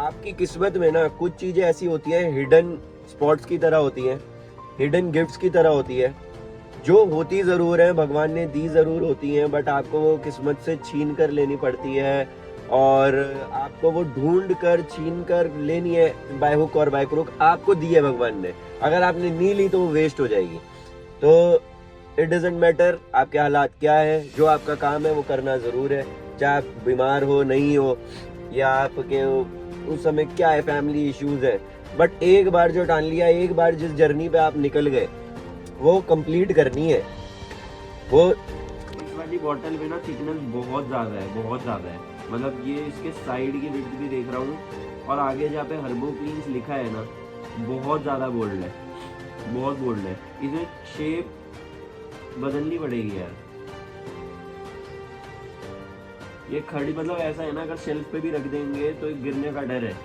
आपकी किस्मत में ना कुछ चीजें ऐसी होती हैं, हिडन स्पॉट्स की तरह होती हैं, हिडन गिफ्ट्स की तरह होती है, जो होती जरूर है, भगवान ने दी जरूर होती हैं, बट आपको वो किस्मत से छीन कर लेनी पड़ती है और आपको वो ढूंढ कर छीन कर लेनी है, बाय हुक और बाय क्रुक आपको दी है भगवान ने। अगर आपने नहीं ली तो वो वेस्ट हो जाएगी। तो इट डजेंट मैटर आपके हालात क्या है, जो आपका काम है वो करना जरूर है, चाहे आप बीमार हो नहीं हो या आपके उस समय क्या है, फैमिली इश्यूज है, बट एक बार जो ठान लिया, एक बार जिस जर्नी पे आप निकल गए वो कंप्लीट करनी है। वो इस वाली बॉटल में ना थिकनेस बहुत ज़्यादा है, बहुत ज़्यादा है। मतलब ये इसके साइड की विड्थ भी देख रहा हूँ और आगे जहाँ पे हर्बो क्लीन्स लिखा है ना, बहुत ज़्यादा बोल्ड है, बहुत बोल्ड है। इसे शेप बदलनी पड़ेगी यार। ये खड़ी मतलब ऐसा है ना, अगर शेल्फ पे भी रख देंगे तो गिरने का डर है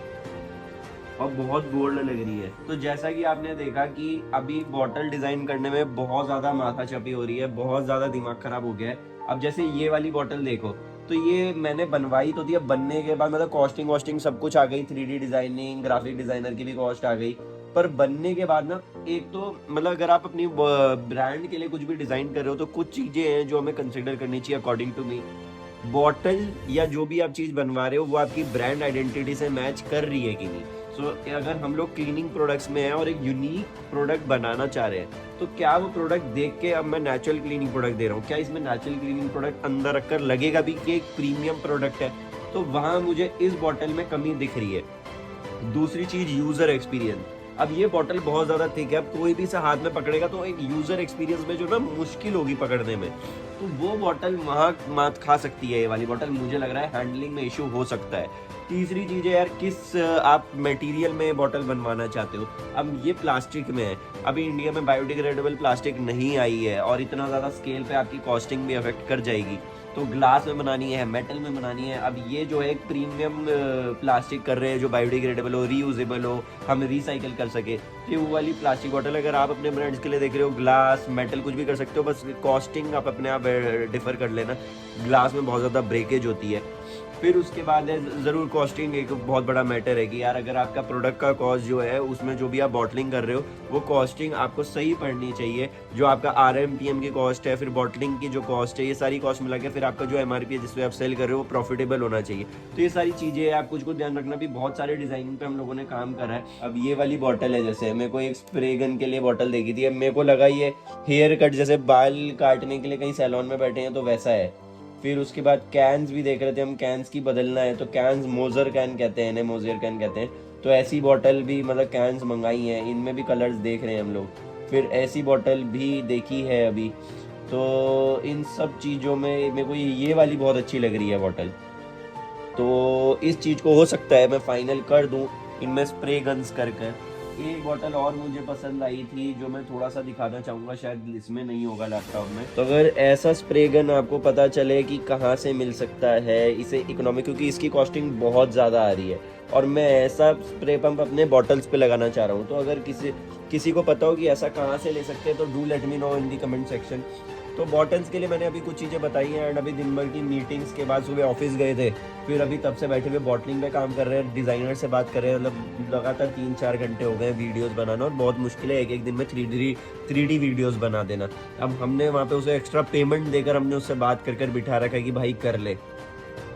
और बहुत बोल्ड लग रही है। तो जैसा कि आपने देखा कि अभी बॉटल डिजाइन करने में बहुत ज्यादा माथा चपी हो रही है, बहुत ज्यादा दिमाग खराब हो गया है। अब जैसे ये वाली बॉटल देखो, तो ये मैंने बनवाई तो थी, अब बनने के बाद मतलब कॉस्टिंग वॉस्टिंग सब कुछ आ गई, 3D डिजाइनिंग, ग्राफिक डिजाइनर की भी कॉस्ट आ गई। पर बनने के बाद ना, एक तो मतलब अगर आप अपनी ब्रांड के लिए कुछ भी डिजाइन कर रहे हो तो कुछ चीजें हैं जो हमें कंसिडर करनी चाहिए अकॉर्डिंग टू मी। बॉटल या जो भी आप चीज बनवा रहे हो वो आपकी ब्रांड आइडेंटिटी से मैच कर रही है कि नहीं। अगर हम लोग क्लीनिंग प्रोडक्ट्स में हैं और एक यूनिक प्रोडक्ट बनाना चाह रहे हैं, तो क्या वो प्रोडक्ट देख के, अब मैं नेचुरल क्लीनिंग प्रोडक्ट दे रहा हूँ, क्या इसमें नेचुरल क्लीनिंग प्रोडक्ट अंदर रखकर लगेगा भी कि एक प्रीमियम प्रोडक्ट है? तो वहां मुझे इस बॉटल में कमी दिख रही है। दूसरी चीज यूजर एक्सपीरियंस। अब ये बॉटल बहुत ज्यादा थिक है, अब कोई भी इसे हाथ में पकड़ेगा तो एक यूजर एक्सपीरियंस में जो ना मुश्किल होगी पकड़ने में, तो वो बॉटल वहां मात खा सकती है। ये वाली बॉटल मुझे लग रहा है हैंडलिंग में इशू हो सकता है। तीसरी चीज है यार, किस आप मटेरियल में बॉटल बनवाना चाहते हो। अब ये प्लास्टिक में है, अभी इंडिया में बायोडिग्रेडेबल प्लास्टिक नहीं आई है और इतना ज्यादा स्केल पे आपकी कॉस्टिंग भी अफेक्ट कर जाएगी। तो ग्लास में बनानी है, मेटल में बनानी है। अब ये जो है एक प्रीमियम प्लास्टिक कर रहे हैं जो बायोडिग्रेडेबल हो, रीयूजेबल हो, हम रिसाइकल कर सके। तो ये वो वाली प्लास्टिक बॉटल, अगर आप अपने ब्रांड्स के लिए देख रहे हो, ग्लास मेटल कुछ भी कर सकते हो, बस कॉस्टिंग आप अपने आप डिफर कर लेना। ग्लास में बहुत ज़्यादा ब्रेकेज होती है। फिर उसके बाद है ज़रूर कॉस्टिंग, एक बहुत बड़ा मैटर है कि यार अगर आपका प्रोडक्ट का कॉस्ट जो है उसमें जो भी आप बॉटलिंग कर रहे हो वो कॉस्टिंग आपको सही पड़नी चाहिए। जो आपका RMPM की कॉस्ट है, फिर बॉटलिंग की जो कॉस्ट है, ये सारी कॉस्ट मिला के फिर आपका जो MRP है जिस पे आप सेल कर रहे हो वो प्रॉफिटेबल होना चाहिए। तो ये सारी चीज़ें आप कुछ को ध्यान रखना। भी बहुत सारे डिजाइनिंग पे हम लोगों ने काम करा है। अब ये वाली बॉटल है, जैसे मेरे को एक स्प्रे गन के लिए बॉटल देखी थी, अब मेरे को लगा ये हेयर कट, जैसे बाल काटने के लिए कहीं सैलून में बैठे हैं तो वैसा है। फिर उसके बाद कैंस भी देख रहे थे हम, कैंस की बदलना है तो कैंस मोजर कैन कहते हैं, इन्हें मोजर कैन कहते हैं। तो ऐसी बॉटल भी मतलब कैंस मंगाई हैं, इनमें भी कलर्स देख रहे हैं हम लोग। फिर ऐसी बॉटल भी देखी है अभी। तो इन सब चीज़ों में मेरे को ये वाली बहुत अच्छी लग रही है बॉटल। तो इस चीज़ को हो सकता है मैं फाइनल कर दूं इनमें स्प्रे गन्स कर कर। एक बॉटल और मुझे पसंद आई थी जो मैं थोड़ा सा दिखाना चाहूँगा, शायद इसमें नहीं होगा लैपटॉप में। तो अगर ऐसा स्प्रे गन आपको पता चले कि कहाँ से मिल सकता है इसे इकोनॉमिक, क्योंकि इसकी कॉस्टिंग बहुत ज़्यादा आ रही है और मैं ऐसा स्प्रे पंप अपने बॉटल्स पे लगाना चाह रहा हूँ। तो अगर किसी को पता हो कि ऐसा कहाँ से ले सकते हैं तो do let me know in the comment section. तो बॉटल्स के लिए मैंने अभी कुछ चीज़ें बताई हैं एंड अभी दिन भर की मीटिंग्स के बाद सुबह ऑफिस गए थे, फिर अभी तब से बैठे हुए बॉटलिंग पे काम कर रहे हैं, डिज़ाइनर से बात कर रहे हैं। मतलब लगातार 3-4 घंटे हो गए वीडियोस बनाना और बहुत मुश्किल है एक दिन में 3D वीडियोस बना देना। अब हमने वहाँ पे उसे एक्स्ट्रा पेमेंट देकर हमने उससे बात कर बिठा रखा है कि भाई कर ले,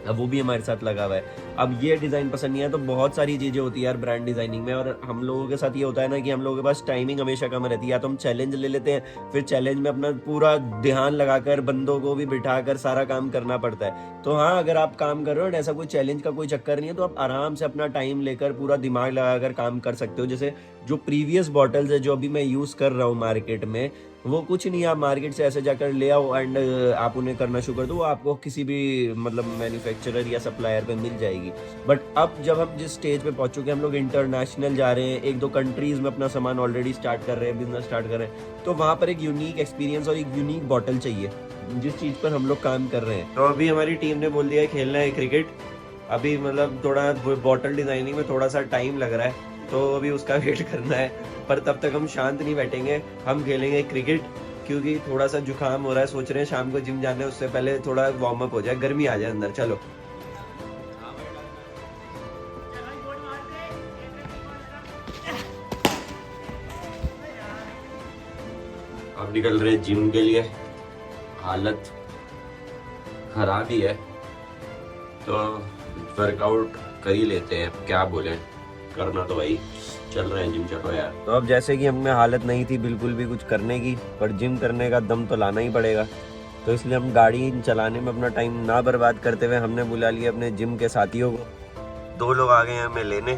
अब वो भी हमारे साथ लगा हुआ है। अब ये डिज़ाइन पसंद नहीं है तो बहुत सारी चीज़ें होती है यार ब्रांड डिज़ाइनिंग में, और हम लोगों के साथ ये होता है ना कि हम लोगों के पास टाइमिंग हमेशा कम रहती है। या तो हम चैलेंज ले लेते हैं, फिर चैलेंज में अपना पूरा ध्यान लगाकर बंदों को भी बिठाकर सारा काम करना पड़ता है। तो हाँ, अगर आप काम कर रहे हो ऐसा कोई चैलेंज का कोई चक्कर नहीं है, तो आप आराम से अपना टाइम लेकर पूरा दिमाग लगाकर काम कर सकते हो। जैसे जो प्रीवियस बॉटल्स है जो अभी मैं यूज़ कर रहा हूँ मार्केट में, वो कुछ नहीं, आप मार्केट से ऐसे जाकर ले आओ एंड आप उन्हें करना शुरू कर दो, वो आपको किसी भी मतलब मैन्युफैक्चरर या सप्लायर पे मिल जाएगी। बट अब जब हम जिस स्टेज पे पहुंच चुके हैं, हम लोग इंटरनेशनल जा रहे हैं, 1-2 कंट्रीज में अपना सामान ऑलरेडी स्टार्ट कर रहे हैं, बिजनेस स्टार्ट कर रहे हैं, तो वहाँ पर एक यूनिक एक्सपीरियंस और एक यूनिक बॉटल चाहिए जिस चीज़ पर हम लोग काम कर रहे हैं। तो अभी हमारी टीम ने बोल दिया है खेलना है क्रिकेट। अभी मतलब थोड़ा बॉटल डिजाइनिंग में थोड़ा सा टाइम लग रहा है तो अभी उसका वेट करना है, पर तब तक हम शांत नहीं बैठेंगे, हम खेलेंगे क्रिकेट। क्योंकि थोड़ा सा जुकाम हो रहा है, सोच रहे हैं शाम को जिम जाने उससे पहले थोड़ा वार्म अप हो जाए, गर्मी आ जाए अंदर। चलो निकल रहे जिम के लिए। हालत खराब ही है तो वर्कआउट कर ही लेते हैं, क्या बोले, करना तो भाई, चल रहे हैं जिम, चलो यार। तो अब जैसे कि हमें हालत नहीं थी बिल्कुल भी कुछ करने की, पर जिम करने का दम तो लाना ही पड़ेगा, तो इसलिए हम गाड़ी चलाने में अपना टाइम ना बर्बाद करते हुए हमने बुला लिया अपने जिम के साथियों को। 2 लोग आ गए हैं हमें लेने।